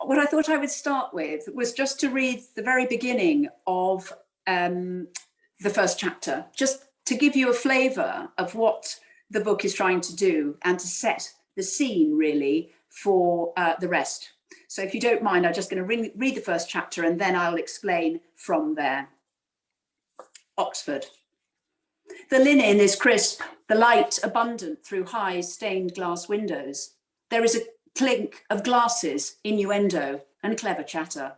what I thought I would start with was just to read the very beginning of the first chapter, just to give you a flavour of what the book is trying to do and to set the scene really for the rest. So if you don't mind, I'm just going to read the first chapter and then I'll explain from there. Oxford. The linen is crisp, the light abundant through high stained glass windows. There is a clink of glasses, innuendo, and clever chatter.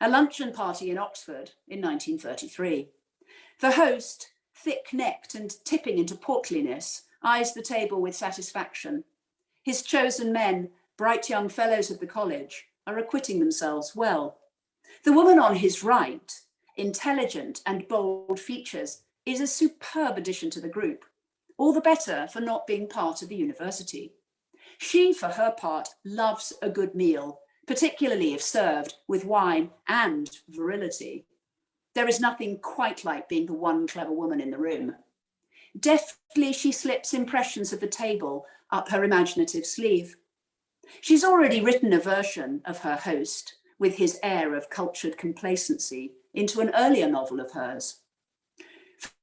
A luncheon party in Oxford in 1933. The host, thick-necked and tipping into portliness, eyes the table with satisfaction. His chosen men, bright young fellows of the college, are acquitting themselves well. The woman on his right, intelligent and bold features, is a superb addition to the group, all the better for not being part of the university. She, for her part, loves a good meal, particularly if served with wine and virility. There is nothing quite like being the one clever woman in the room. Deftly, she slips impressions of the table up her imaginative sleeve. She's already written a version of her host, with his air of cultured complacency, into an earlier novel of hers.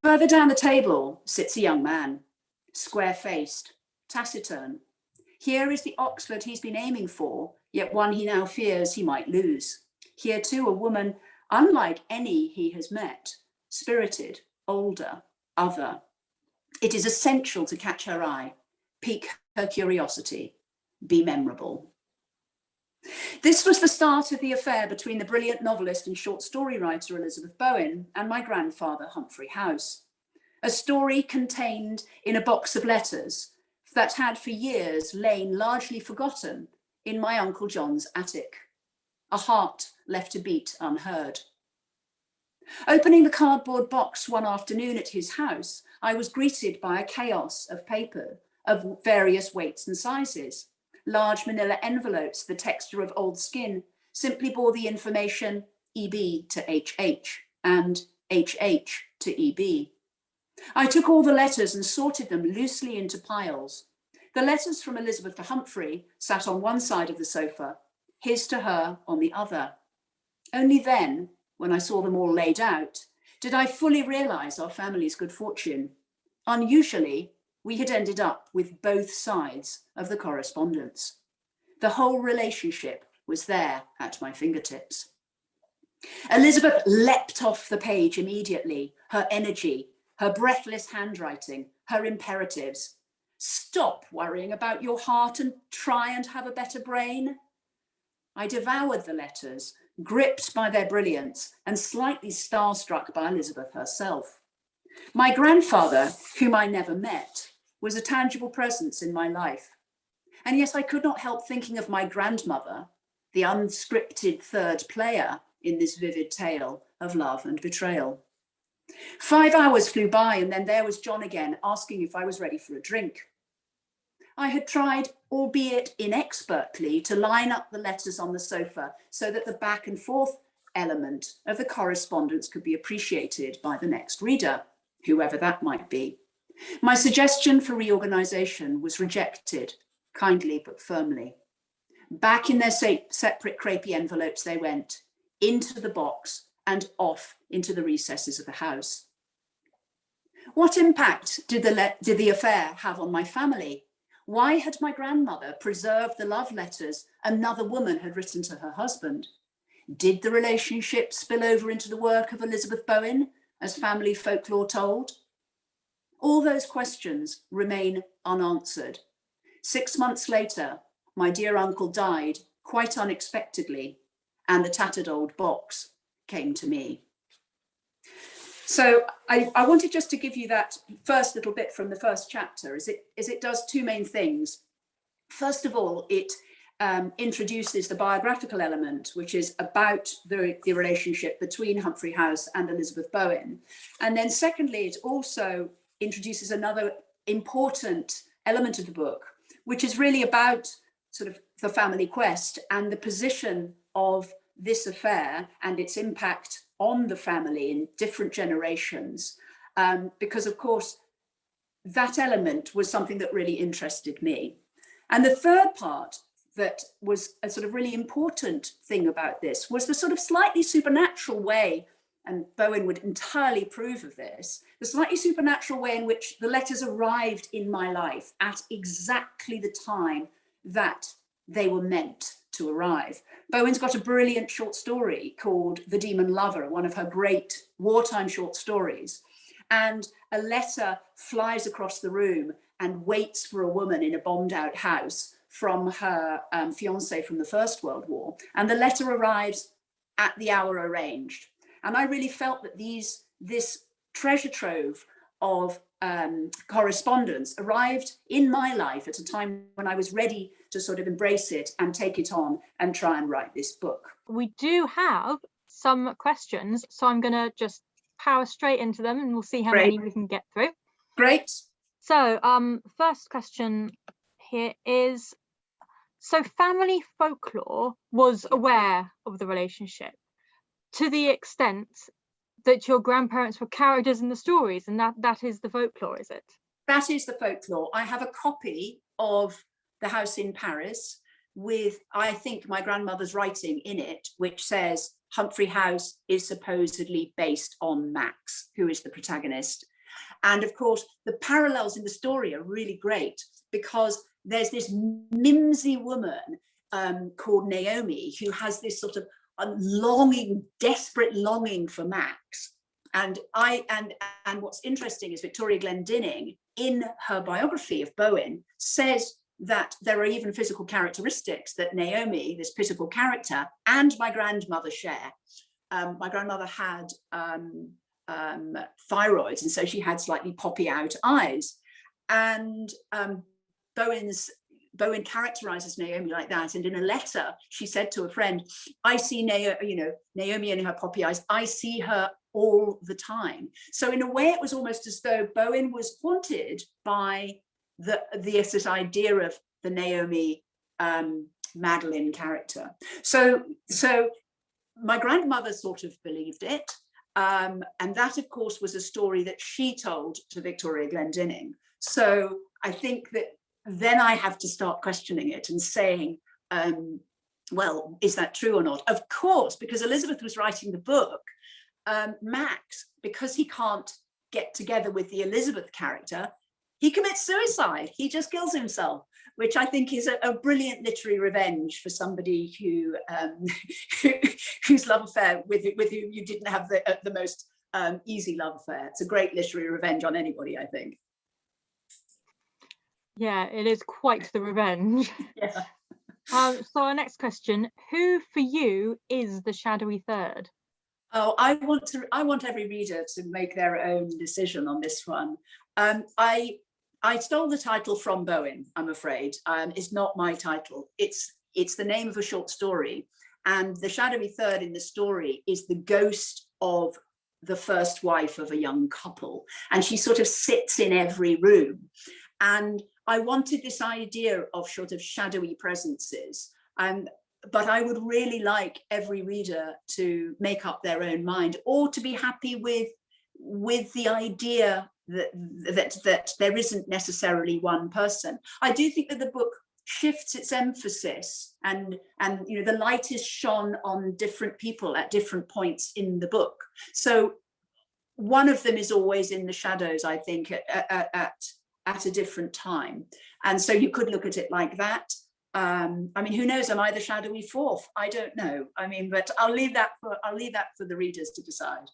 Further down the table sits a young man, square-faced, taciturn. Here is the Oxford he's been aiming for, yet one he now fears he might lose. Here too a woman, unlike any he has met, spirited, older, other. It is essential to catch her eye, pique her curiosity, be memorable. This was the start of the affair between the brilliant novelist and short story writer Elizabeth Bowen and my grandfather Humphrey House. A story contained in a box of letters that had for years lain largely forgotten in my Uncle John's attic. A heart left to beat unheard. Opening the cardboard box one afternoon at his house, I was greeted by a chaos of paper of various weights and sizes. Large manila envelopes, the texture of old skin, simply bore the information EB to HH and HH to EB. I took all the letters and sorted them loosely into piles. The letters from Elizabeth to Humphrey sat on one side of the sofa, his to her on the other. Only then, when I saw them all laid out, did I fully realise our family's good fortune. Unusually, we had ended up with both sides of the correspondence. The whole relationship was there at my fingertips. Elizabeth leapt off the page immediately, her energy, her breathless handwriting, her imperatives. Stop worrying about your heart and try and have a better brain. I devoured the letters, gripped by their brilliance and slightly starstruck by Elizabeth herself. My grandfather, whom I never met, was a tangible presence in my life. And yet I could not help thinking of my grandmother, the unscripted third player in this vivid tale of love and betrayal. 5 hours flew by and then there was John again, asking if I was ready for a drink. I had tried, albeit inexpertly, to line up the letters on the sofa so that the back and forth element of the correspondence could be appreciated by the next reader, whoever that might be. My suggestion for reorganisation was rejected, kindly but firmly. Back in their separate crepey envelopes they went, into the box and off into the recesses of the house. What impact did the affair have on my family? Why had my grandmother preserved the love letters another woman had written to her husband? Did the relationship spill over into the work of Elizabeth Bowen, as family folklore told? All those questions remain unanswered. 6 months later, my dear uncle died quite unexpectedly, and the tattered old box came to me. So I wanted just to give you that first little bit from the first chapter, as it does two main things. First of all, it introduces the biographical element, which is about the relationship between Humphrey House and Elizabeth Bowen. And then secondly, it also introduces another important element of the book, which is really about sort of the family quest and the position of this affair and its impact on the family in different generations. Because of course, that element was something that really interested me. And the third part, that was a sort of really important thing about this was the sort of slightly supernatural way, and Bowen would entirely approve of this, the slightly supernatural way in which the letters arrived in my life at exactly the time that they were meant to arrive. Bowen's got a brilliant short story called The Demon Lover, one of her great wartime short stories. And a letter flies across the room and waits for a woman in a bombed out house from her fiance from the First World War. And the letter arrives at the hour arranged. And I really felt that this treasure trove of correspondence arrived in my life at a time when I was ready to sort of embrace it and take it on and try and write this book. We do have some questions, so I'm going to just power straight into them and we'll see how many we can get through. Great. So first question here is, so family folklore was aware of the relationship to the extent that your grandparents were characters in the stories, and that is the folklore, is it? That is the folklore. I have a copy of The House in Paris with, I think, my grandmother's writing in it, which says Humphrey House is supposedly based on Max, who is the protagonist. And of course, the parallels in the story are really great because there's this mimsy woman called Naomi who has this sort of longing, desperate longing for Max. And what's interesting is Victoria Glendinning, in her biography of Bowen, says that there are even physical characteristics that Naomi, this pitiful character, and my grandmother share. My grandmother had thyroids, and so she had slightly poppy out eyes. And Bowen characterizes Naomi like that. And in a letter, she said to a friend, I see Naomi and her poppy eyes, I see her all the time. So in a way, it was almost as though Bowen was haunted by this idea of the Naomi Madeline character. So my grandmother sort of believed it. And that, of course, was a story that she told to Victoria Glendinning. So I think that then I have to start questioning it and saying, well, is that true or not? Of course, because Elizabeth was writing the book, Max, because he can't get together with the Elizabeth character, he commits suicide. He just kills himself, which I think is a brilliant literary revenge for somebody who whose love affair with whom you didn't have the most easy love affair. It's a great literary revenge on anybody, I think. Yeah, it is quite the revenge. Yeah. So our next question: who for you is the Shadowy Third? Oh, I want every reader to make their own decision on this one. I stole the title from Bowen, I'm afraid. It's not my title. It's the name of a short story. And the Shadowy Third in the story is the ghost of the first wife of a young couple. And she sort of sits in every room. And I wanted this idea of sort of shadowy presences. But I would really like every reader to make up their own mind, or to be happy with the idea that there isn't necessarily one person. I do think that the book shifts its emphasis, and the light is shone on different people at different points in the book. So one of them is always in the shadows, I think, at a different time. And so you could look at it like that. I mean, who knows? Am I the shadowy fourth? I don't know. I mean, but I'll leave that for the readers to decide.